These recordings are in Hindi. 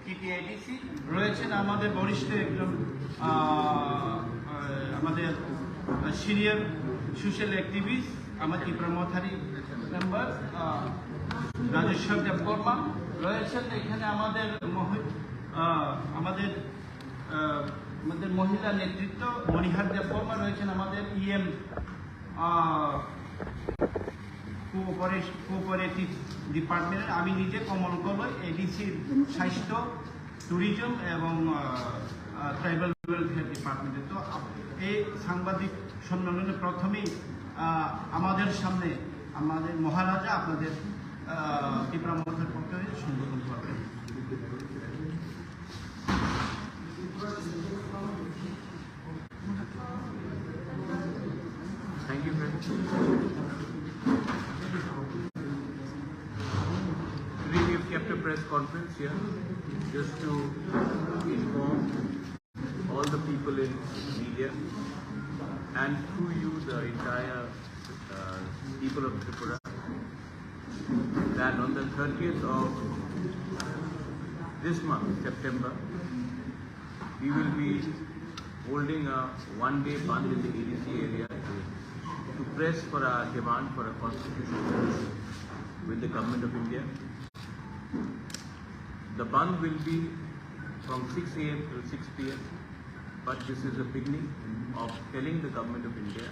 টিটিআইডিসি রয়েছেন আমাদের বরিষ্ঠ একজন আমাদের সিনিয়র সোশ্যাল অ্যাক্টিভিস্ট আমাদের ইপ্রামথারি মেম্বার রাজেশ্বর দেববর্মা রয়েছেন এখানে আমাদের আমাদের মহিলা নেতৃত্ব মণিহার দেববর্মা রয়েছেন আমাদের ইএম কোঅপারেটিভ ডিপার্টমেন্টের আমি নিজে কমল গগৈ এডিসির স্বাস্থ্য ট্যুরিজম এবং ট্রাইবাল ওয়েলফেয়ার ডিপার্টমেন্টে। তো এই সাংবাদিক সম্মেলনে প্রথমেই আমাদের সামনে আমাদের মহারাজা আপনাদের ইপ্রামথার পক্ষে সম্বোধন করবেন। Thank you, friends. Today we have kept a press conference here just to inform all the people in media and through you the entire people of Tripura that on the 30th of this month, September, we will be holding a one-day band in the ADC area to press for our demand for a constitutional solution with the Government of India. The band will be from 6 AM to 6 PM, but this is a beginning of telling the Government of India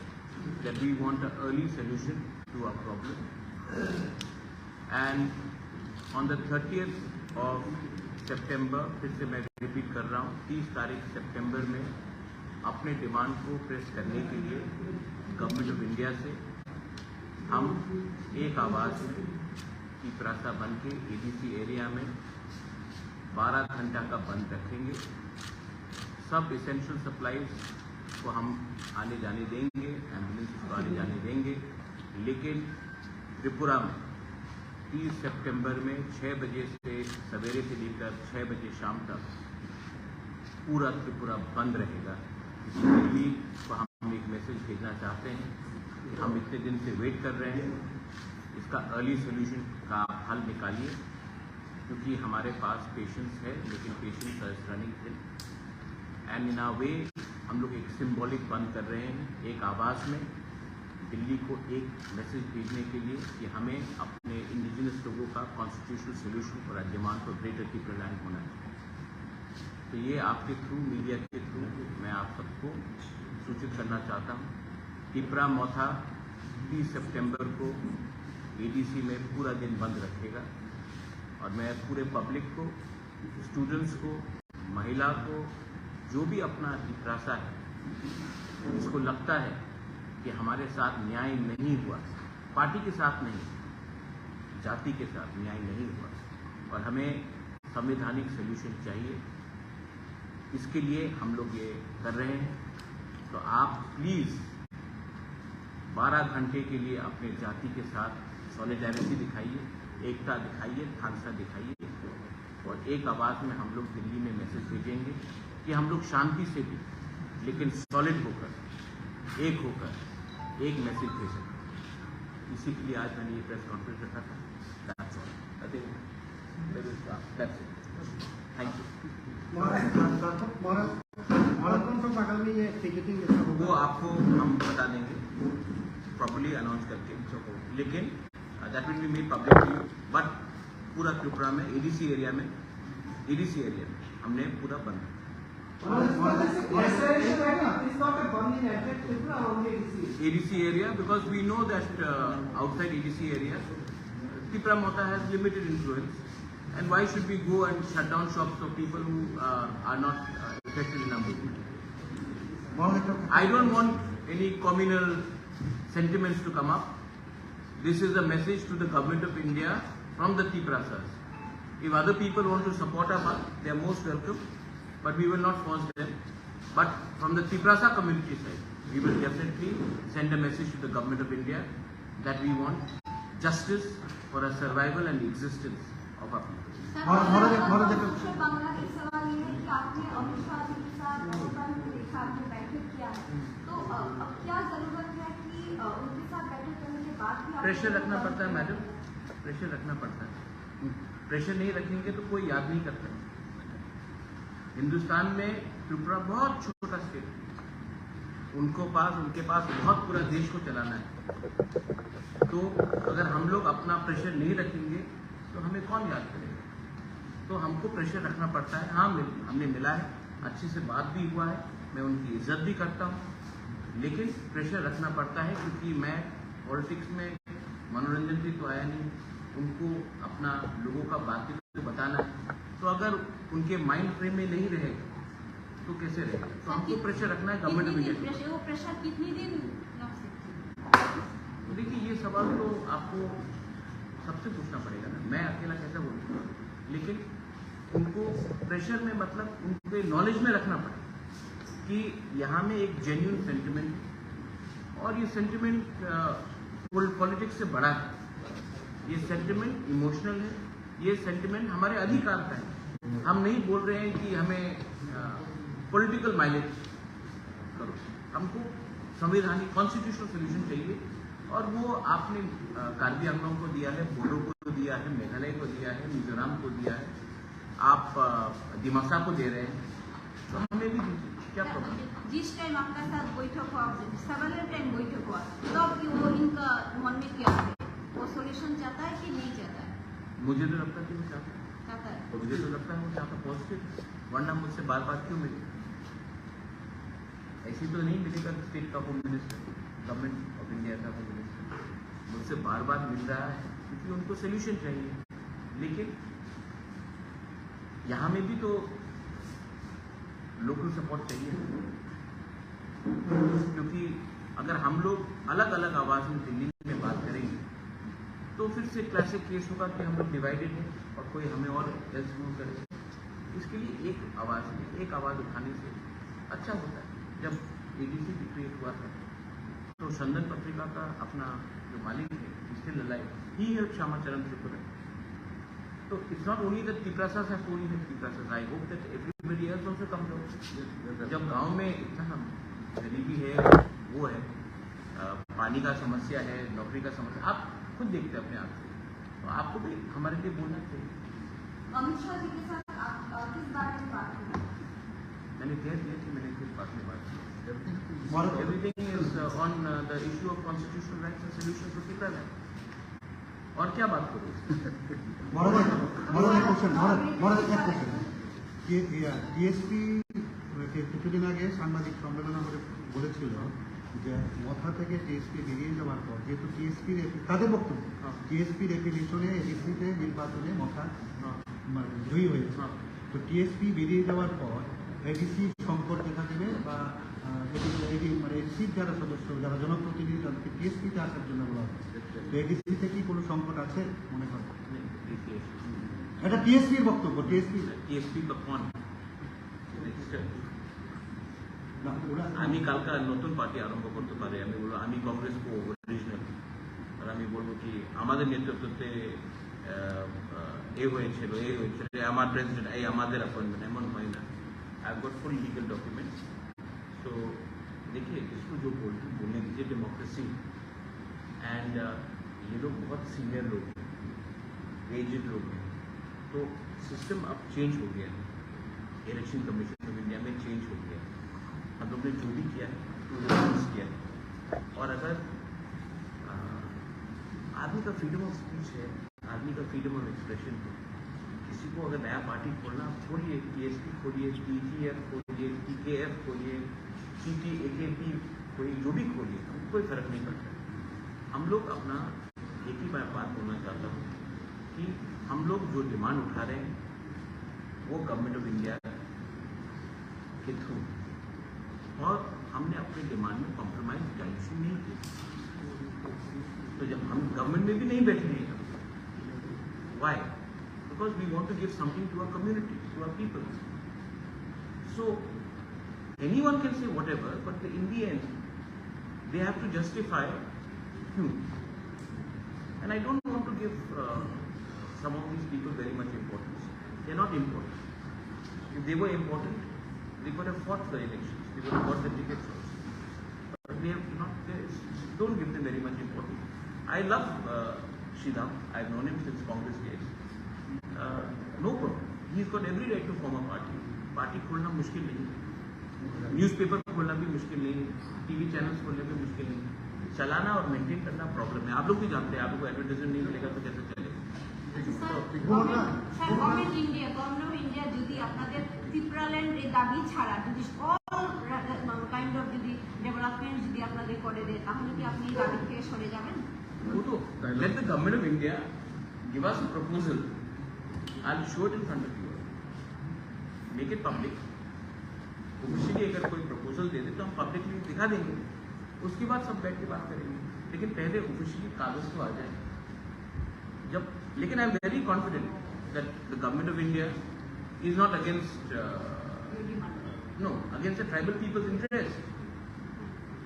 that we want an early solution to our problem. And on the 30th of September, फिर से मैं रिपीट कर रहा हूँ, 30 तारीख सितंबर में अपने डिमांड को प्रेस करने के लिए गवर्नमेंट ऑफ इंडिया से हम एक आवाज़ में इप्रासा बन के एडीसी एरिया में 12 घंटा का बंद रखेंगे। सब इसेंशियल सप्लाईज को हम आने जाने देंगे, एम्बुलेंस को आने जाने देंगे, लेकिन त्रिपुरा में 30 सितंबर में 6 बजे से सवेरे से लेकर 6 बजे शाम तक पूरा त्रिपुरा बंद रहेगा। दिल्ली को हम एक मैसेज भेजना चाहते हैं कि हम इतने दिन से वेट कर रहे हैं, इसका अर्ली सोल्यूशन का हल निकालिए, क्योंकि हमारे पास पेशेंट्स है लेकिन patients are running thin and in a way हम लोग एक सिंबॉलिक बंद कर रहे हैं, एक आवाज़ में दिल्ली को एक मैसेज भेजने के लिए कि हमें अपने इंडिजिनस लोगों का कॉन्स्टिट्यूशनल सोल्यूशन और demand for greater Tripura land होना चाहिए। तो ये आपके थ्रू, मीडिया के थ्रू मैं आप सबको सूचित करना चाहता हूँ। इप्रामथा 30 सितंबर को एडीसी में पूरा दिन बंद रखेगा और मैं पूरे पब्लिक को, स्टूडेंट्स को, महिला को, जो भी अपना इप्रासा है, इसको लगता है कि हमारे साथ न्याय नहीं हुआ, पार्टी के साथ नहीं, जाति के साथ न्याय नहीं हुआ और हमें संवैधानिक सॉल्यूशन चाहिए, इसके लिए हम लोग ये कर रहे हैं। तो आप प्लीज़ 12 घंटे के लिए अपने जाति के साथ सॉलिडारिटी दिखाइए, एकता दिखाइए, ढांचा दिखाइए और एक आवाज़ में हम लोग दिल्ली में मैसेज भेजेंगे कि हम लोग शांति से भी लेकिन सॉलिड होकर, एक होकर एक मैसेज भेज सकते। इसी के लिए आज मैंने ये प्रेस कॉन्फ्रेंस रखा था। Thank you. वो आपको हम बता देंगे प्रॉपर्ली अनाउंस करके, लेकिन that will be made public to you. But पूरा त्रिपुरा में एडीसी एरिया में हमने पूरा बंद। ADC area, because we know that outside ADC area, Ipramatha has limited influence, and why should we go and shut down shops of people who are not affected in our movement? I don't want any communal sentiments to come up. This is a message to the Government of India from the Tiprasas. If other people want to support us, they are most welcome, but we will not force them. But from the Tiprasa community side, we will definitely send a message to the Government of India that we want justice for a survival and existence of our people. Pressure रखना पड़ता है मैडम, प्रेशर रखना पड़ता है। प्रेशर नहीं रखेंगे तो कोई याद नहीं करता है। हिंदुस्तान में त्रिपुरा बहुत छोटा स्टेट है, उनके पास बहुत पूरा देश को चलाना है। तो अगर हम लोग अपना प्रेशर नहीं रखेंगे तो हमें कौन याद करेगा? तो हमको प्रेशर रखना पड़ता है। हाँ, हमने मिला है, अच्छे से बात भी हुआ है, मैं उनकी इज्जत भी करता हूँ, लेकिन प्रेशर रखना पड़ता है क्योंकि मैं पॉलिटिक्स में मनोरंजन भी तो आया नहीं, उनको अपना लोगों का बात तो बताना है। तो अगर उनके माइंड फ्रेम में नहीं रहेगा तो कैसे रहेगा? तो हमको प्रेशर रखना है गवर्नमेंट ऑफ इंडिया। वो प्रेशर कितनी दिन रख तो देखिए, ये सवाल तो आपको सबसे पूछना पड़ेगा ना, मैं अकेला कैसे बोलूँगा? लेकिन उनको प्रेशर में मतलब उनके नॉलेज में रखना पड़ेगा कि यहाँ में एक जेन्युइन सेंटिमेंट, और ये सेंटिमेंट पॉलिटिक्स से बड़ा है, ये सेंटिमेंट इमोशनल है, ये सेंटिमेंट हमारे अधिकार का है। हम नहीं बोल रहे हैं कि हमें पॉलिटिकल माइलेज करो, हमको संवैधानिक कॉन्स्टिट्यूशनल सोल्यूशन चाहिए, और वो आपने कार्बी आंगलों को दिया है, बोडो को दिया है, मेघालय को दिया है, मिजोरम को दिया है, आप दिमासा को दे रहे हैं, तो हमें भी क्या प्रॉब्लम? जिस टाइम आपका साथ बैठक हुआ, सवाल टाइम बैठक हुआ, तब वो इनका मन में क्या है? वो सोल्यूशन चाहता है कि नहीं चाहता है? मुझे तो लगता है कि वो चाहता है, मुझे तो लगता है वो चाहता पॉजिटिव, वरना मुझसे बार बार क्यों मिले? ऐसी तो नहीं मिलेगा स्टेट का home minister, government of India का होम मिनिस्टर मुझसे बार बार मिल रहा है क्योंकि उनको सोल्यूशन चाहिए। लेकिन यहाँ में भी तो लोकल सपोर्ट चाहिए, क्योंकि अगर हम लोग अलग अलग आवाज में दिल्ली में बात करेंगे तो फिर से क्लासिक केस होगा कि हम लोग डिवाइडेड हैं और कोई हमें और एल्स रूल करे। इसके लिए एक आवाज उठाने से अच्छा होता है। जब एडीसी क्रिएट हुआ था तो संदन पत्रिका का अपना जो मालिक है, इससे लड़ाई ही है श्यामाचरण त्रिपुरा। तो it's not only that Tiprasas have told that Tiprasas, I hope that everybody else also comes out. जब गांव में इतना गरीबी है, वो है, पानी का समस्या है, नौकरी का समस्या, आप खुद देखते हैं अपने आप से, तो आपको भी हमारे लिए बोलना चाहिए। अमित शाह जी के साथ आप किस बारे में बात की? मैंने कह दिया कि मैंने किस बात में बात की। Everything is on the issue of constitutional rights and solution to people है, और क्या बात करूँ? টিএসপি কিছুদিন আগে সাংবাদিক সম্মেলন বলেছিল যে মথা থেকে টিএসপি বেরিয়ে যাওয়ার পর, যেহেতু টিএসপির তাদের বক্তব্য টিএসপির এপিলিশনে এডিসিতে নির্বাচনে মথা জয়ী হয়েছে, তো টিএসপি বেরিয়ে যাওয়ার পর এডিসি সংকট দেখা দেবে বা মানে এডিসির যারা সদস্য, যারা জনপ্রতিনিধি, তাদেরকে টিএসপিতে আসার জন্য বলা হচ্ছে। তো এডিসিতে কি কোনো সংকট আছে মনে করেন? এটা টিএসপির বক্তব্য। টিএসপি তো কোন? আমি কালকা নতুন পার্টি আরম্ভ করতে পারে, আমি বলবো আমি কংগ্রেস কো অরিজিনাল, আর আমি বলবো কি আমাদের নেতৃত্বে হয়েছিল আমার প্রেসিডেন্ট, এই আমাদের অ্যাপয়েন্টমেন্ট, এমন হয় না। I have got full legal documents. तो देखिए, इसको जो बोलने दीजिए डेमोक्रेसी, एंड ये लोग बहुत सीनियर लोग हैं, एजेड लोग हैं, तो सिस्टम अब चेंज हो गया है, इलेक्शन कमीशन ऑफ इंडिया में चेंज हो गया है। हम लोग ने जो भी किया है तो किया है, और अगर आदमी का फ्रीडम ऑफ स्पीच है, आदमी का फ्रीडम ऑफ एक्सप्रेशन है, किसी को अगर नया पार्टी खोलना, खोलिए, टीएसपी खोलिए, टीजीएफ खोलिए, टीकेएफ खोलिए, सीटी एकेपी खोलिए, जो भी खोलिए, कोई फर्क नहीं पड़ता। हम लोग अपना एक ही बात बोलना चाहता हूँ कि हम लोग जो डिमांड उठा रहे हैं वो गवर्नमेंट ऑफ इंडिया के थ्रू, और हमने अपने डिमांड में कॉम्प्रोमाइज डाइल्यूशन नहीं किया। तो जब हम गवर्नमेंट में भी नहीं बैठेंगे, Y? Because we want to give something to our community, to our people. So anyone can say whatever, but in the end, they have to justify. And I don't want to give some of these people very much importance. They are not important. If they were important, they could have fought for elections. They could have got the tickets also. But they have not. They don't give them very much importance. I love Sridham. I've known him since Congress days. No problem. He's got every right to form a party. Party खोलना मुश्किल नहीं है, न्यूज़पेपर खोलना भी मुश्किल नहीं है, टीवी चैनल्स खोलने भी मुश्किल नहीं है, चलाना और मेंटेन करना प्रॉब्लम है। आप लोग भी जानते हैं, आप लोग को एडवर्टाइजमेंट नहीं मिलेगा तो कैसे चलेगा। গভর্নমেন্ট ইন্ডিয়া যদি আপনাদের ত্রিপুরাল্যান্ড এই দাবি ছাড়া যদি অল কাইন্ড অফ যদি ডেভেলপমেন্ট যদি আপনাদের করে দেয় তাহলে কি আপনি এই দাবি থেকে সরে যাবেন? वो तो let the government of India give us a proposal. I'll show it in front of you. Make it public. Officially अगर कोई प्रपोजल दे दे तो हम पब्लिकली दिखा देंगे, उसके बाद सब बैठ के बात करेंगे, लेकिन पहले ऑफिशियली कागज तो आ जाए जब। लेकिन I am very confident that the government of India is not against against the tribal people's interest.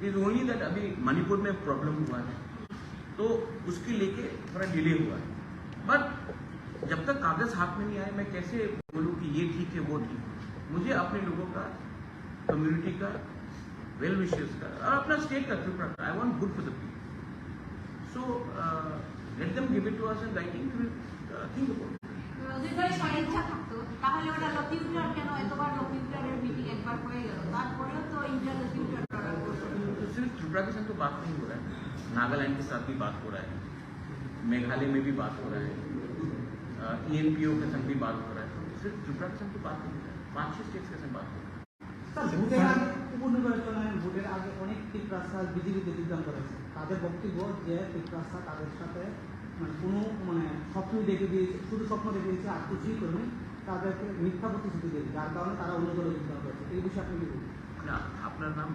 Is only that अभी मणिपुर में प्रॉब्लम हुआ है तो उसके लेके थोड़ा डिले हुआ है, बट जब तक कागज हाथ में नहीं आए मैं कैसे बोलूँ कि ये ठीक है वो ठीक है। मुझे अपने लोगों का, कम्युनिटी का, वेल विशेस का और अपना स्टेट का त्रिपुरा का, I want good for the people, so let them give it to us in writing, we will think about it. যদি ইচ্ছা থাকতো তাহলে ওটা লকিউটার কেন এতবার লকিউটারের মিটিং একবার হয়ে গেল, তারপরেও তো ইন্টারলকিউটার করা হলো। तो सिर्फ त्रिपुरा के साथ तो बात नहीं हो रहा है, नागालैंड के साथ भी बात हो रहा है, मेघालय में भी बात हो रहा है, ENPO के संग भी बात हो रहा है, सिर्फ त्रिपुरा के संग तो बात नहीं हो रहा है, 5-6 स्टेट्स के संग बात हो रहा है। ভোটের আগে উপনির্বাচনে ভোটের আগে অনেক ত্রিপ্রাসা বিজেপিতে যোগদান করেছে, তাদের বক্তব্য যে ত্রিপ্রাসা তাদের সাথে কোনো স্বপ্ন দেখে দিয়েছে, শুধু স্বপ্ন দেখে দিয়েছে আর কিছুই করেনি, তাদেরকে মিথ্যা প্রতিশ্রুতি দিয়েছে, যার কারণে তারা অন্য দলে যোগদান করেছে। এই বিষয়ে আপনি কি বলবেন? ना अपना नाम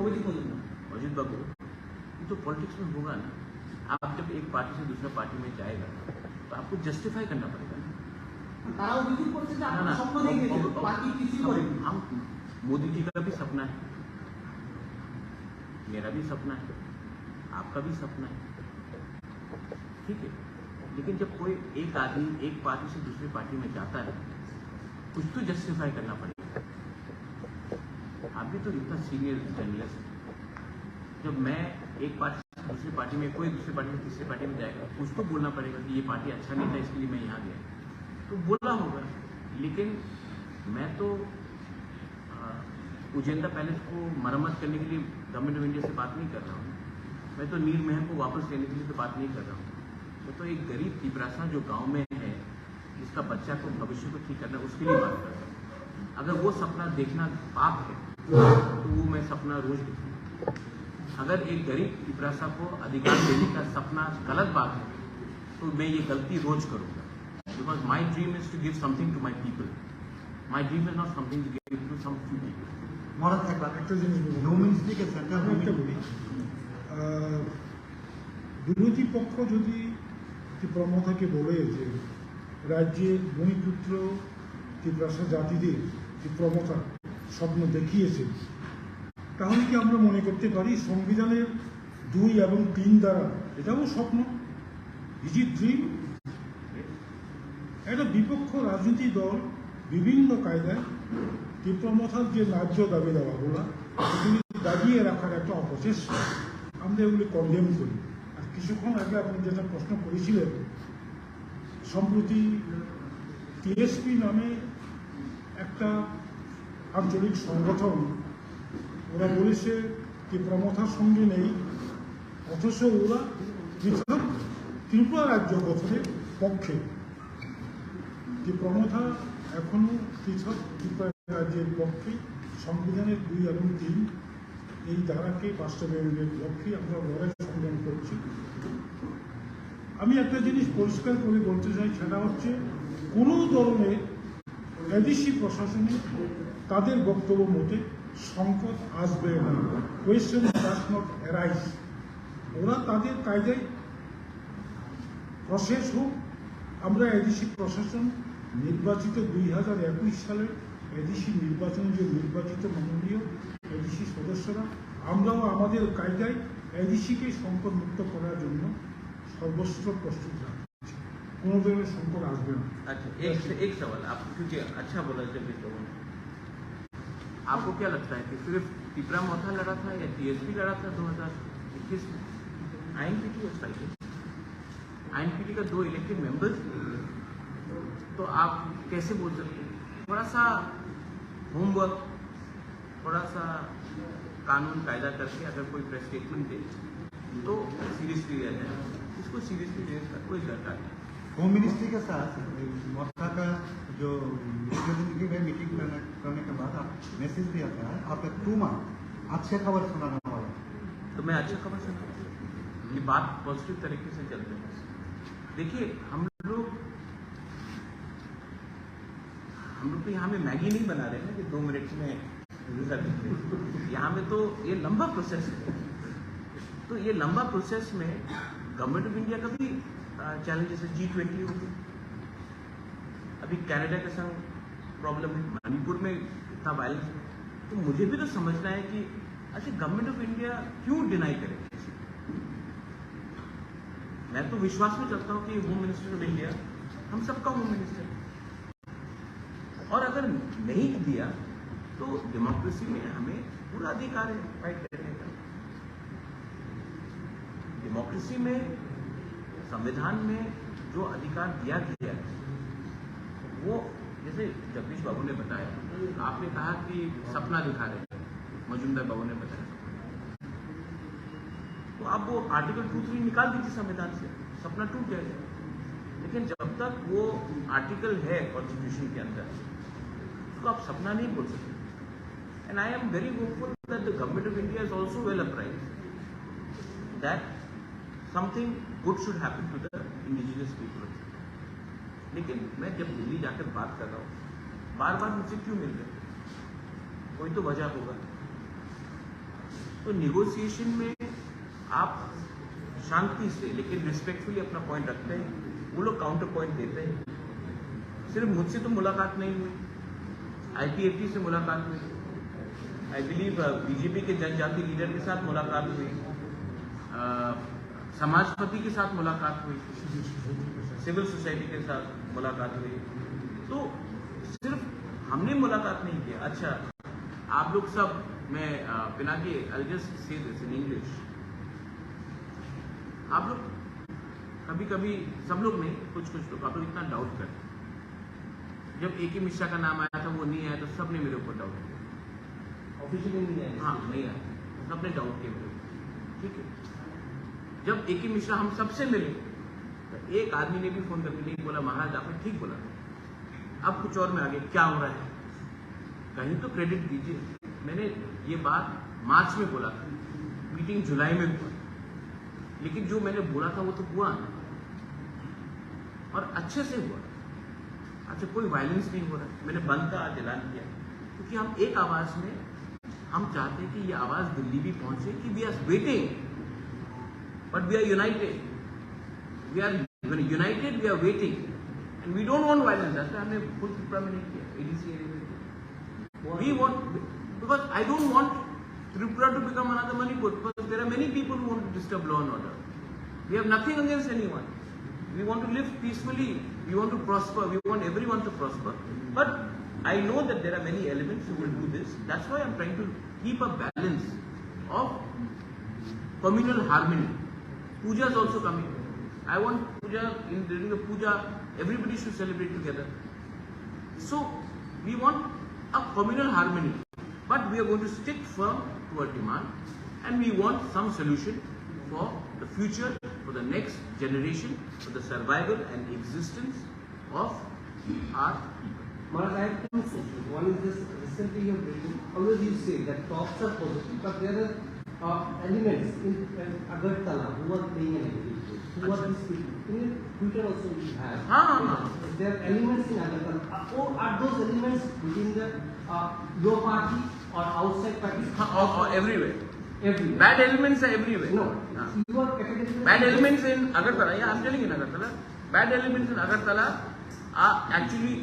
অভিজিৎ মজুমদার। अजित बाबू, ये तो पॉलिटिक्स में होगा ना, आप जब एक पार्टी से दूसरा पार्टी में जाएगा तो आपको जस्टिफाई करना पड़ेगा ना। তারা অভিযোগ করছে যে ना আপনারা স্বপ্ন দেখিয়েছেন, পার্টি কিছুই করেনি। हम मोदी जी का भी सपना है, मेरा भी सपना है, आपका भी सपना है, ठीक है, लेकिन जब कोई एक आदमी एक पार्टी से दूसरी पार्टी में जाता है कुछ तो जस्टिफाई करना पड़ेगा। आप भी तो इतना सीनियर जर्नलिस्ट, जब मैं एक पार्टी से दूसरी पार्टी में, कोई दूसरी पार्टी से तीसरी पार्टी में जाएगा कुछ तो बोलना पड़ेगा कि ये पार्टी अच्छा नहीं था इसके लिए मैं यहाँ गया, तो बोलना होगा। लेकिन मैं तो उजेंदा पैलेस को मरम्मत करने के लिए गवर्नमेंट ऑफ इंडिया से बात नहीं कर रहा हूँ, मैं तो नीर महल को वापस लेने के लिए तो बात नहीं कर रहा हूँ, मैं तो एक गरीब टिपरासा जो गांव में है जिसका बच्चा को भविष्य को ठीक करना उसके लिए बात कर रहा हूँ। अगर वो सपना देखना पाप है तो वो मैं सपना रोज देखूँगा। अगर एक गरीब टिपरासा को अधिकार देने का सपना गलत बात है तो मैं ये गलती रोज करूँगा, because my dream is to give something to my people, my dream is not something to give to some few people. Maharaj একটা জিনিস হিউম্যান লিগে সেন্টার বিরোধী পক্ষ যদি ত্রিপুরাকে বলে যে রাজ্যের ভূমিপুত্র ত্রিপুরাসা জাতিদের ত্রিপুরা স্বপ্ন দেখিয়েছে, তাহলে কি আমরা মনে করতে পারি সংবিধানের 2 এবং 3 দ্বারা এটাও স্বপ্ন? Is it dream? একটা বিপক্ষ রাজনীতি দল বিভিন্ন কায়দায় ত্রিপুরা যে ন্যায্য দাবি দেওয়াগুলো এগুলি দাবিয়ে রাখার একটা অপচেষ্টা, আমরা এগুলি কন্ডেম করি। আর কিছুক্ষণ আগে আপনি যেটা প্রশ্ন করেছিলেন, সম্প্রতি টিএসপি নামে একটা আঞ্চলিক সংগঠন, ওরা বলেছে ত্রিপুরার সঙ্গে নেই, অথচ ওরা পৃথক ত্রিপুরা রাজ্য গঠনের পক্ষে। ত্রিপুরা এখনো পৃথক ত্রিপুরা রাজ্যের পক্ষে সংবিধানের 2 এবং 3 এই ধারাকে বাস্তবায়নের লক্ষ্যে আমরা লড়াই সংগ্রাম করছি। আমি একটা জিনিস পরিষ্কার করে বলতে চাই, সেটা হচ্ছে কোনো ধরনের এডিসি প্রশাসনে তাদের বক্তব্য মতে সংকট আসবে না, কোয়েশ্চেন ডাজ নট অ্যারাইজ। ওরা তাদের কায়দায় প্রসেস হোক। আমরা এডিসি প্রশাসন নির্বাচিত 2021 সালের এডিসি নির্বাচনে যে নির্বাচিত মাননীয় এডিসি সদস্যরা, আমরাও আমাদের কায়দায় এডিসিকে সংকট মুক্ত করার জন্য সর্বস্ব প্রস্তুত রাখছি, কোনো ধরনের সংকট আসবে না। अच्छा, एक सवाल आप, क्योंकि अच्छा बोला जब इस लोगों ने, आपको क्या लगता है कि सिर्फ टिपरा मोथा लड़ा था या टीएसपी लड़ा था 2021 में? आईएनपीटी was fighting, आईएनपीटी का 2 इलेक्टेड मेंबर्स, तो आप कैसे बोल सकते हैं थोड़ा सा होमवर्क, थोड़ा सा कानून कायदा करके अगर कोई प्रेस स्टेटमेंट दे तो सीरियसली लिया जाए, इसको सीरियसली लेने का कोई दरकार नहीं। होम मिनिस्ट्री के साथ मोर्चा का जो रिप्रेजेंटेटिव है मीटिंग करने के बाद आप मैसेज दिया था, आपका 2 मंथ अच्छे खबर सुनाने वाला, तो मैं अच्छा खबर सुना ये बात पॉजिटिव तरीके से चलते हैं। देखिए हम लोग तो यहाँ में मैगी नहीं बना रहे हैं कि 2 मिनट में यहाँ में तो ये लंबा प्रोसेस है। तो ये लंबा प्रोसेस में गवर्नमेंट ऑफ इंडिया का भी चैलेंजेस है। G20 होगी, अभी कनाडा के संग प्रॉब्लम है, मणिपुर में इतना वायलेंस है, तो मुझे भी तो समझना है कि अच्छा गवर्नमेंट ऑफ इंडिया क्यों डिनाई करे। मैं तो विश्वास में चलता हूं कि होम मिनिस्टर ऑफ इंडिया हम सबका होम मिनिस्टर है, और अगर नहीं दिया तो डेमोक्रेसी में हमें पूरा अधिकार है फाइट करने का। डेमोक्रेसी में संविधान में जो अधिकार दिया गया है वो, जैसे जगदीश बाबू ने बताया, आपने कहा कि सपना दिखा रहे थे, मजूमदार बाबू ने बताया, तो आप वो आर्टिकल 2-3 निकाल दीजिए संविधान से, सपना टूट जाएगा। लेकिन जब तक वो आर्टिकल है कॉन्स्टिट्यूशन के अंदर तो आप सपना नहीं बोल सकते। And I am very hopeful that the government of India is also well apprised that something good should happen to the indigenous people. लेकिन मैं जब दिल्ली जाकर बात कर रहा हूँ, बार बार मुझसे क्यों मिल रहे, कोई तो वजह होगा। तो निगोसिएशन में आप शांति से लेकिन रिस्पेक्टफुली अपना पॉइंट रखते हैं, वो लोग काउंटर पॉइंट देते हैं। सिर्फ मुझसे तो मुलाकात नहीं हुई, IPAT से मुलाकात हुई, आई बिलीव बीजेपी के जनजाति लीडर के साथ मुलाकात हुई, समाजपति के साथ मुलाकात हुई, सिविल सोसाइटी के साथ मुलाकात हुई। तो सिर्फ हमने मुलाकात नहीं किया। अच्छा आप लोग सब, मैं Pinaki I just say this in English, आप लोग कभी कभी, सब लोग नहीं, कुछ लोग आप लोग इतना डाउट करते। जब AK मिश्रा का नाम आया था, वो नहीं आया, तो सबने मेरे ऊपर डाउट किया। ऑफिशियली नहीं है, हाँ नहीं आया, सबने डाउट किया मेरे ऊपर, ठीक है। जब AK मिश्रा हम सबसे मिले तो एक आदमी ने भी फोन करके नहीं बोला महाराज आपने ठीक बोला, अब कुछ और में आगे क्या हो रहा है, कहीं तो क्रेडिट दीजिए। मैंने ये बात मार्च में बोला था, मीटिंग जुलाई में हुआ, लेकिन जो मैंने बोला था वो तो हुआ और अच्छे से हुआ। अच्छा कोई वायलेंस नहीं हो रहा, मैंने बंद का आज ऐलान किया, क्योंकि हम एक आवाज में, हम चाहते हैं कि ये आवाज दिल्ली भी पहुंचे कि we are waiting but we are united, we are united, we are waiting and we don't want violence. ऐसा हमने फुल त्रिपुरा में नहीं किया, ADC एरिया में। We want, because I don't want Tripura to become another Manipur, because there are many people who want to disturb law and order. We have nothing against anyone. We want to live peacefully, we want to prosper, we want everyone to prosper. But I know that there are many elements who will do this. That's why I'm trying to keep a balance of communal harmony. Puja is also coming. I want puja, during the puja, everybody should celebrate together. So we want a communal harmony. But we are going to stick firm to our demand, and we want some solution for the future, for the next generation, for the survival and existence of our people. Maharaj, I have two questions. One is this: recently you have written, always you say that talks are positive, but there are elements in Agartala who are playing an active role. Who are these people? In Twitter also we have. There are elements in Agartala. Or are those elements within the your party or outside party? Or everywhere. Everywhere. Bad elements are everywhere. No. You are categorically. Bad elements in Agartala. Yeah, I'm telling you in Agartala. Bad elements in Agartala are actually,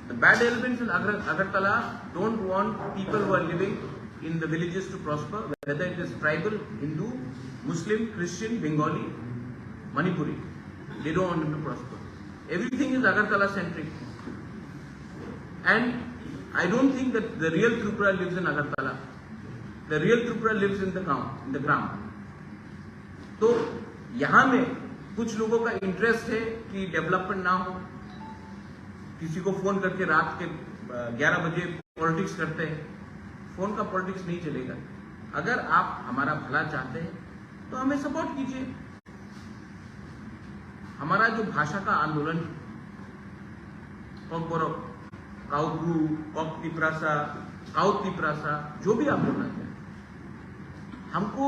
the bad elements in Agartala don't want people who are living in the villages to prosper, whether it is tribal, Hindu, Muslim, Christian, Bengali, Manipuri. They don't want them to prosper. Everything is Agartala centric. And I don't think that the real Tripura lives in Agartala. The real Tripura lives in the ground. तो यहाँ में कुछ लोगों का इंटरेस्ट है कि डेवलपमेंट ना हो, किसी को फोन करके रात के 11 बजे पॉलिटिक्स करते हैं, फोन का पॉलिटिक्स नहीं चलेगा। अगर आप हमारा भला चाहते हैं तो हमें सपोर्ट कीजिए। हमारा जो भाषा का आंदोलन, काउब्रू, काउतिप्रासा, जो भी आप बोलना चाहें, हमको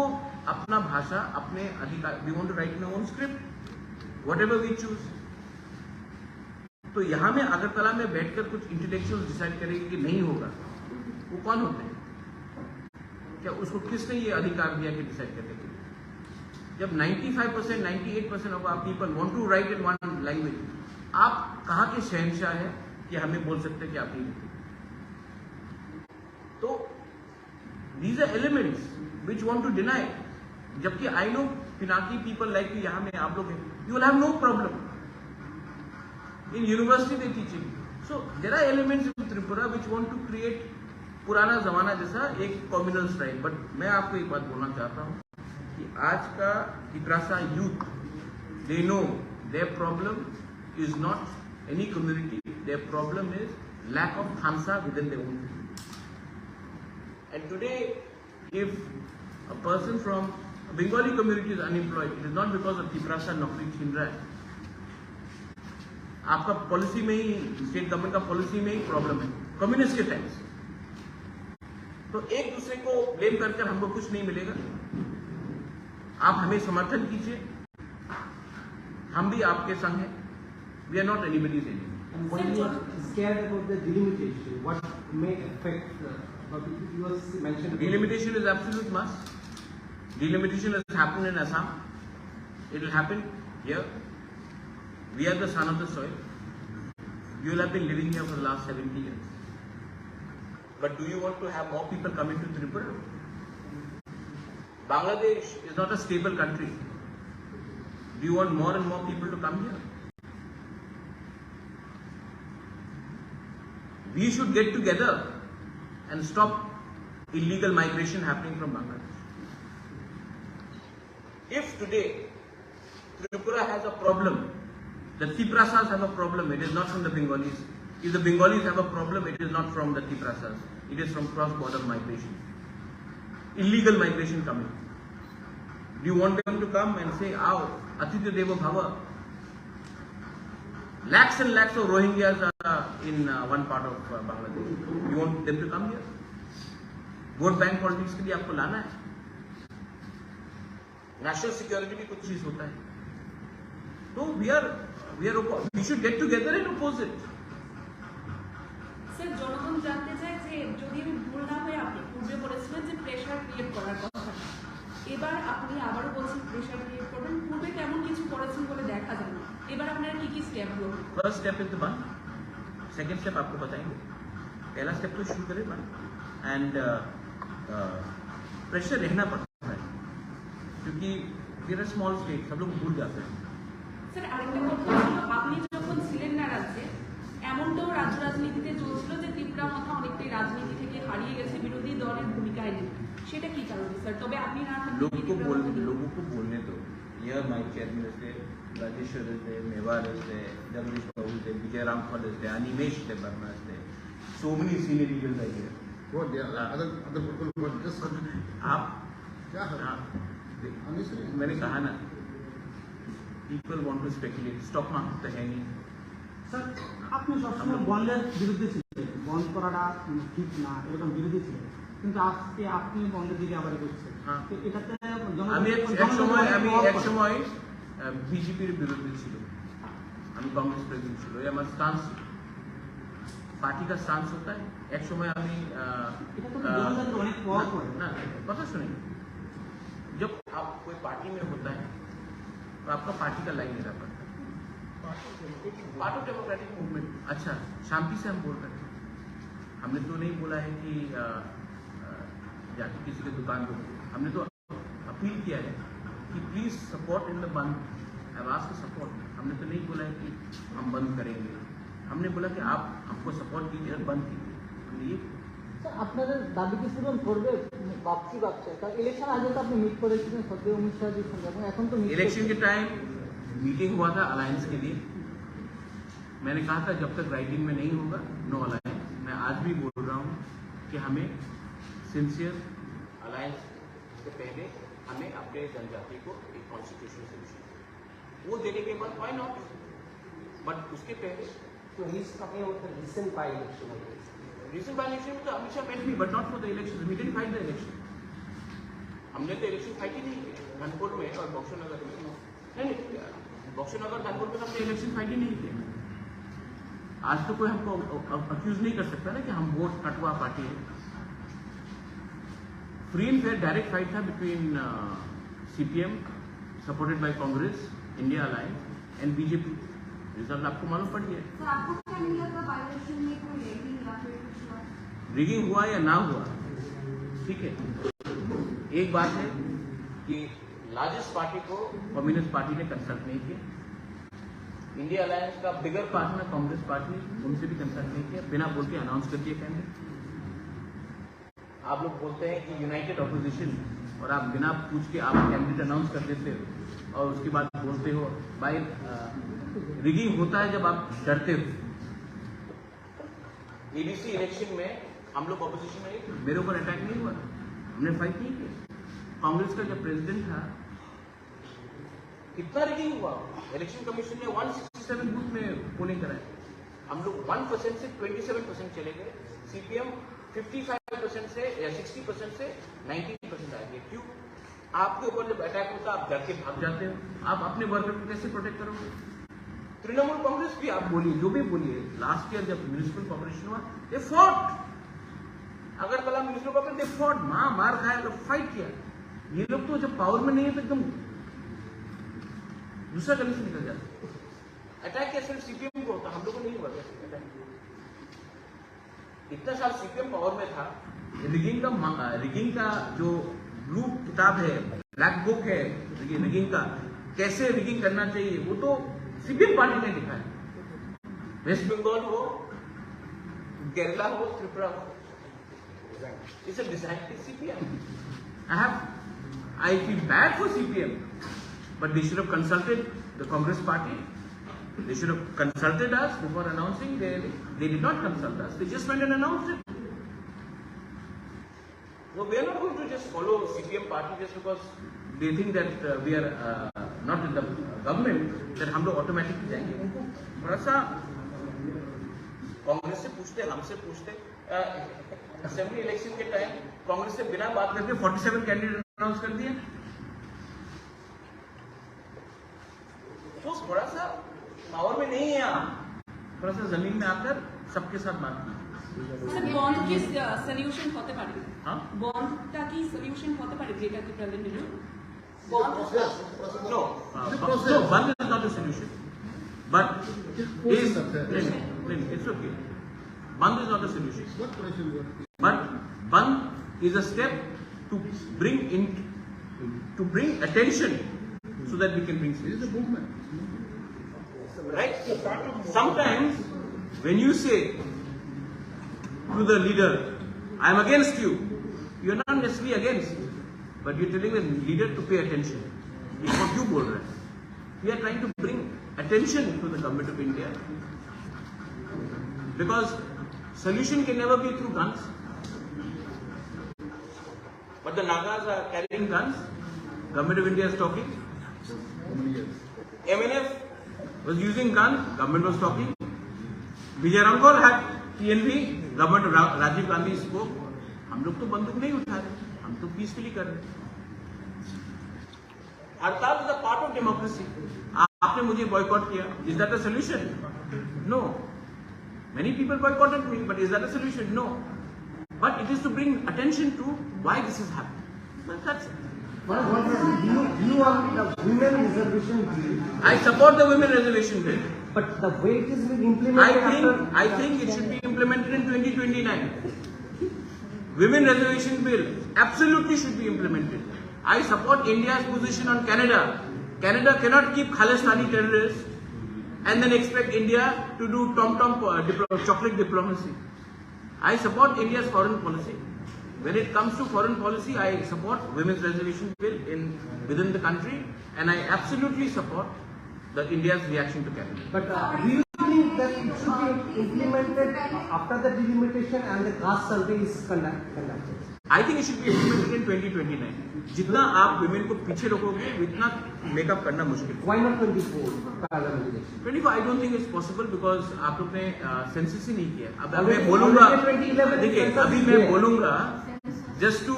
अपना भाषा, अपने अधिकार, we want to write in own script whatever we choose. तो यहां में अगरतला में बैठकर कुछ इंटेलेक्चुअल्स डिसाइड करेंगे कि नहीं होगा, वो कौन होते हैं? क्या उसको किसने ये अधिकार दिया कि डिसाइड करने के लिए? जब 95%, 98% of our people want to write in one language, आप कहां के शहंशाह हैं कि हमें बोल सकते हैं कि आप नहीं लिखते? तो these are elements which want to deny. जबकि I know Pinaki people like you, यहाँ में आप लोग हैं, you will have no problem. In university they teaching. So there are elements in Tripura which want to create पुराना जमाना जैसा एक communal style. But मैं आपको एक बात बोलना चाहता हूँ कि आज का Tiprasa youth, they know their problem is not any community. Their problem is lack of khansa within their own community. And today, if a person from a Bengali community is unemployed, it is not because of Tiprasa नौकरी छीन रहा है। आपका पॉलिसी में ही, स्टेट गवर्नमेंट का पॉलिसी में ही प्रॉब्लम है, कम्युनिस्ट के टाइम्स। तो एक दूसरे को ब्लेम कर हमको कुछ नहीं मिलेगा। आप हमें समर्थन कीजिए, हम भी आपके संग हैं। We are not anybody's enemy. And when you are scared about the delimitation, what may affect, you mentioned about Delimitation is absolute must. Delimitation has happened in Assam. It will happen here. We are the son of the soil. You will have been living here for the last 70 years. But do you want to have more people coming to Tripura? Bangladesh is not a stable country. Do you want more and more people to come here? We should get together and stop illegal migration happening from Bangladesh. If today Tripura has a problem, the Tiprasas have a problem, it is not from the Bengalis. If the Bengalis have a problem, it is not from the Tiprasas. It is from cross-border migration. Illegal migration coming. Do you want them to come and say, "Aao, Atitya Devo Bhava"? Lakhs and lakhs of Rohingyas are in one part of Bangladesh. You want them to come here? Vote bank politics के लिए आपको लाना है? नेशनल सिक्योरिटी भी कुछ चीज होता है। तो we should get together and oppose it. Sir, জনগণ জানতে চায় যে যদি আমি ভুল না হয়ে আপনি পূর্বে বলেছিলেন যে প্রেশার ক্রিয়েট করার কথা, এবার আপনি আবারও বলছেন প্রেশার ক্রিয়েট করবেন। পূর্বে কেমন কিছু করেছেন বলে দেখা যায় না, এবার আপনারা কি কি স্টেপ নেবেন? फर्स्ट स्टेप इज द बंद, सेकंड स्टेप आपको बताएंगे। पहला स्टेप तो शुरू करें बंद, एंड प्रेशर रहना पड़ता है क्योंकि वी आर स्मॉल स्टेट, सब लोग भूल जाते हैं। স্যার, আরেকটা কথা ছিল, আপনি যখন ছিলেন না রাজ্যে, এমনটাও রাজ্য রাজনীতিতে চলছিল যে ত্রিপুরা মাথা অনেকটাই রাজনীতি থেকে হারিয়ে গেছে বিরোধী দলের ভূমিকায় নেই। সেটা কি কারণে স্যার? তবে আপনি না থাকলে लोगों को बोलने दो। यह माइक चेयरमैन थे, राजेश्वर थे, मेवार थे, जगदीश बाबू थे, विजय रामफल थे, अनिमेश थे, वर्मा थे, so many senior leaders are here. What they are, other people who are just आप क्या है? मैंने कहा ना, people want to speculate, stock market तो है नहीं। স্যার, আপনি সবসময় বন্ধের বিরুদ্ধে ছিলেন, বন্ধ করাটা ঠিক না এরকম বিরোধী ছিলেন, কিন্তু আজকে আপনি বন্ধের দিকে আবার করছেন। হ্যাঁ। তো এটাতে আমি এক সময় বিজেপির বিরুদ্ধে ছিল, আমি কংগ্রেস প্রেসিডেন্ট ছিল, ये আমার স্টান্স, পার্টি का स्टांस होता है। एक समय আমি এটা তো জনগণের অনেক প্রভাব পড়ে। ना पता सुनिए, जब आप कोई पार्टी में होता है तो आपका पार्टी का लाइन लेना पड़ता है, पार्ट ऑफ डेमोक्रेटिक मूवमेंट। अच्छा, शांति से हम बोल रहे हैं, हमने तो नहीं बोला है कि जाके किसी की दुकान को, हमने तो अपील किया है कि प्लीज सपोर्ट इन द बंद, आई वाज टू सपोर्ट। हमने तो नहीं बोला है कि हम बंद करेंगे, हमने बोला कि आप हमको सपोर्ट कीजिए और बंद कीजिए। हमने ये স্যার, আপনাদের দাবি কি পূরণ করবে? ভাবছি কারণ ইলেকশন আগে তো আপনি মিট করেছিলেন সদ্য অমিত শাহজির সঙ্গে, এবং এখন তো इलेक्शन के टाइम मीटिंग हुआ था अलायंस के लिए। मैंने कहा था जब तक राइटिंग में नहीं होगा नो अलायंस। मैं आज भी बोल रहा हूँ कि हमें सिंसियर अलायंस के पहले हमें अपने जनजाति को एक कॉन्स्टिट्यूशनल सोल्यूशन वो देने के बाद व्हाई नॉट, बट उसके पहले So he's talking about the recent by-election. Recent by election में तो Amit Shah met me but not for the election, we didn't fight the election. हमने तो इलेक्शन फाइट ही नहीं किया धनपुर में और बक्सर नगर में, नहीं बक्सर नगर धनपुर में हमने इलेक्शन फाइट ही नहीं किया। आज तो कोई हमको अक्यूज नहीं कर सकता ना कि हम वोट कटवा पार्टी है। Free and fair direct fight था between CPM supported by Congress, India alliance and BJP. Result आपको मालूम पड़ गया। सर आपको क्या नहीं लगता बाय-इलेक्शन में कोई रेगिंग या फिर कुछ हुआ? रिगिंग हुआ या ना हुआ, ठीक है, एक बात है कि लार्जेस्ट पार्टी को कम्युनिस्ट पार्टी ने कंसल्ट नहीं किया। इंडिया अलायंस का बिगर पार्टनर कांग्रेस पार्टी, उनसे भी कंसल्ट नहीं किया, बिना बोल के अनाउंस कर दिया कैंडिडेट। आप लोग बोलते हैं कि यूनाइटेड ऑपोजिशन, और आप बिना पूछ के आप कैंडिडेट अनाउंस कर देते हो और उसके बाद बोलते हो बाय रिगिंग होता है जब आप डरते हो। एबीसी इलेक्शन में हम लोग ऑपोजिशन में, मेरे ऊपर अटैक नहीं हुआ, हमने फाइट नहीं किया। कांग्रेस का जब प्रेसिडेंट था कितना रिगिंग हुआ, इलेक्शन कमीशन ने 167 बूथ में पोलिंग कराई, हम लोग 1% से 27% चले गए। सीपीएम 55% से या 60% से 19% आ गए। क्यों? आपके ऊपर जब अटैक होता है आप डर के भाग जाते हो, आप अपने वर्कर को कैसे प्रोटेक्ट करोगे? तृणमूल कांग्रेस भी आप बोलिए, जो भी बोलिए, लास्ट ईयर जब म्यूनिसिपल कॉर्पोरेशन हुआ they fought, Agartala municipal corporation they fought, मार खाया, तो फाइट किया। ये लोग तो जब पावर में नहीं है तो एकदम दूसरा गली से निकल जाते। अटैक क्या सिर्फ सीपीएम को होता, हम लोग को नहीं हुआ अटैक। इतना साल सीपीएम पावर में था, रिगिंग का जो ब्लू किताब है, ब्लैक बुक है रिगिंग का, कैसे रिगिंग करना चाहिए, वो तो सीपीएम पार्टी ने लिखा है। वेस्ट बंगाल हो, केरला हो, त्रिपुरा हो, it's a design CPM. I feel bad for CPM, but they should have consulted the Congress party. They should have consulted us before announcing. They did not consult us. They just went and announced it. So we are not going to just follow CPM party just because they think that we are not in the government, that हम लोग automatically जाएंगे। उनको थोड़ा सा कांग्रेस से पूछते, हमसे पूछते। असेंबली इलेक्शन के टाइम कांग्रेस से बिना बात करके 47 कैंडिडेट अनाउंस कर दिए। तो थोड़ा सा पावर में नहीं है आप, थोड़ा सा जमीन में आकर सबके साथ बात कीजिए। স্যার বন্ড কি সলিউশন হতে পারে? हाँ? বন্ডটা কি সলিউশন হতে পারে যেটা কি present bond? No, one is not a solution, but it's okay. One is not a solution, but one is a step to bring attention so that we can bring solution. Right? Sometimes when you say to the leader, I am against you, you are not necessarily against, but you are telling the leader to pay attention. It's what you bol rahe hain. We are trying to bring attention to the government of India, because solution can never be through guns. But the Nagas are carrying guns. Government of India is talking. MNF was using guns. Government was talking. Vijay Rangol had TNV. Government of Rajiv Gandhi spoke. हम लोग तो बंदूक नहीं उठा रहे, हम तो पीसफुली कर रहे। हड़ताल is a part of democracy. आपने मुझे बॉयकॉट किया, is that a solution? No. Many people boycotted me, but is that a solution? No. But it is to bring attention to why this is happening. But that's it. You are the women reservation bill, I support the women reservation bill. but the way it is being implemented I think it should be implemented in 2029. Women reservation bill absolutely should be implemented. I support India's position on Canada. Canada cannot keep Khalistani terrorists and then expect India to do tom-tom chocolate diplomacy. I support India's foreign policy. When it comes to foreign policy, I support women's reservation bill within the country, and I absolutely support India's reaction to Canada. But do you think that it should be implemented after the delimitation and the caste survey is conducted. I think it should be implemented in 2029. जितना आप women को पीछे रोकोगे उतना मेकअप करना मुश्किल है. Why not 24 parliament election? 24 I don't think it's possible because आप लोग ने सेंसस ही नहीं किया. अब मैं बोलूँगा, देखिए अभी मैं बोलूँगा just to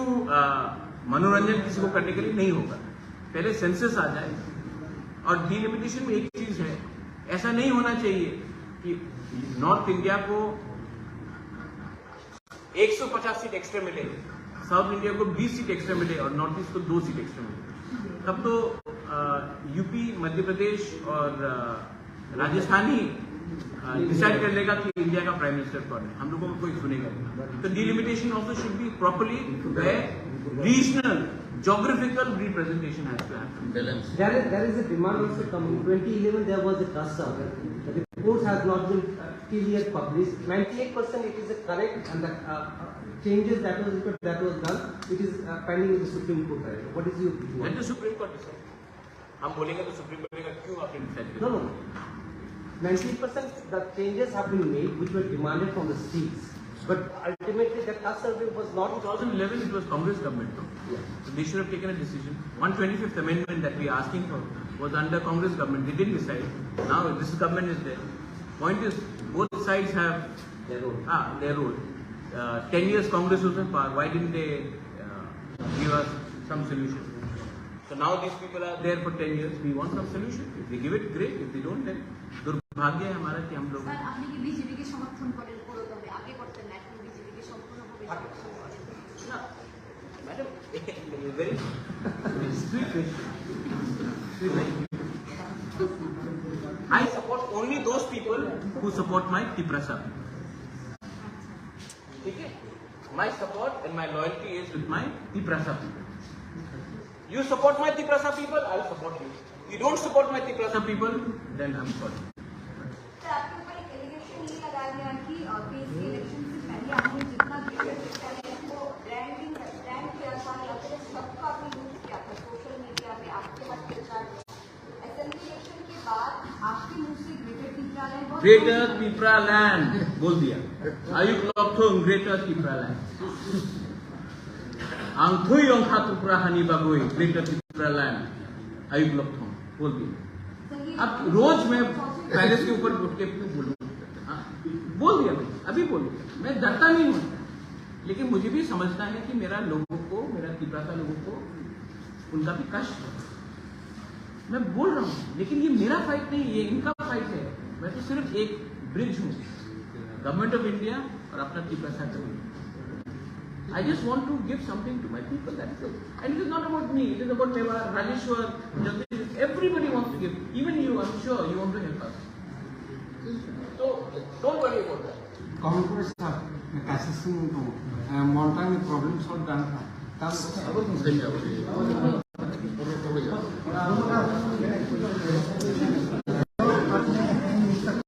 मनोरंजन किसी को करने के लिए नहीं होगा. पहले सेंसस आ जाए. और डिलिमिटेशन में एक चीज है, ऐसा नहीं होना चाहिए कि नॉर्थ इंडिया को 150 सीट एक्स्ट्रा मिले, साउथ इंडिया को 20 सीट एक्स्ट्रा मिले और नॉर्थ ईस्ट को 2 सीट एक्स्ट्रा मिले. तब तो यूपी, मध्य प्रदेश और राजस्थान ही डिसाइड कर लेगा कि इंडिया का प्राइम मिनिस्टर कौन है. हम लोगों को कोई सुनेगा नहीं. तो delimitation also should be properly regional geographical representation has to happen. There is a demand also coming. 2011 there was a caste survey. The report has not been till yet published. 98% it is correct, and the changes that was done, it is pending in the Supreme Court. What is your view? Let the Supreme Court decide. हम बोलेंगे तो सुप्रीम कोर्ट का क्यों आपने डिसाइड किया? No. 98% the changes have been made which were demanded from the states. But ultimately the caste survey was not. 2011 it was Congress government. No? Yeah. So they should have taken a decision. 125th amendment that we are asking for was under Congress government. They didn't decide. Now this government is there. Point is, both sides have Their role. Their role. 10 years Congress was in power. Why didn't they give us some solution? So now these people are there for 10 years. We want some solution. If they give it, great. If they don't, then दुर्भाग्य है हमारा कि हम लोग. স্যার আপনি কি বিজেপি কে সমর্থন করেন পুরোদমে? আগে করতেন না, এখন বিজেপি কে সম্পূর্ণভাবে সমর্থন করেন? No, madam, very sweet question. I support only those people who support my Tiprasa. Okay? My support and my loyalty is with my Tiprasa people. You support my Tiprasa people, I'll support you. You don't support my Tiprasa people, then I'm sorry. Sir आपके ऊपर एक एलिगेशन ये लगाया गया कि केस के इलेक्शन से पहले आपने जितना ग्रेटर टैलेंट को ब्रांड किया था या फिर सबका आपने यूज किया था सोशल मीडिया पे आपके पास प्रचार में. असेंबली इलेक्शन के बाद आपके मुंह से ग्रेटर टिप्रालैंड Greater Tipraland बोल दिया. आयुक लॉकथोंग Greater Tipraland. आंखोई अंखा तुपरा Honey बागोई Greater Tipraland. आयुक लॉकथोंग बोल दिया. अब रोज मैं पैलेस के ऊपर उठ के क्यों बोलूं? बोल दिया मैं, अभी बोल दिया. मैं डरता नहीं हूं, लेकिन मुझे भी समझना है कि मेरा लोगों को, मेरा तिब्बता लोगों को उनका भी कष्ट है. मैं बोल रहा हूं, लेकिन ये मेरा फाइट नहीं, ये इनका फाइट है. मैं तो सिर्फ एक ब्रिज हूं, गवर्नमेंट ऑफ इंडिया और अपना तिब्बता community. I just want to give something to my people. That's it. And it is not about me. It is about Mewar, Rajeshwar, Jagdish. Everybody wants to give. Even you, I'm sure you want to help us. So don't worry about that. Congress assessing to one time problems are done.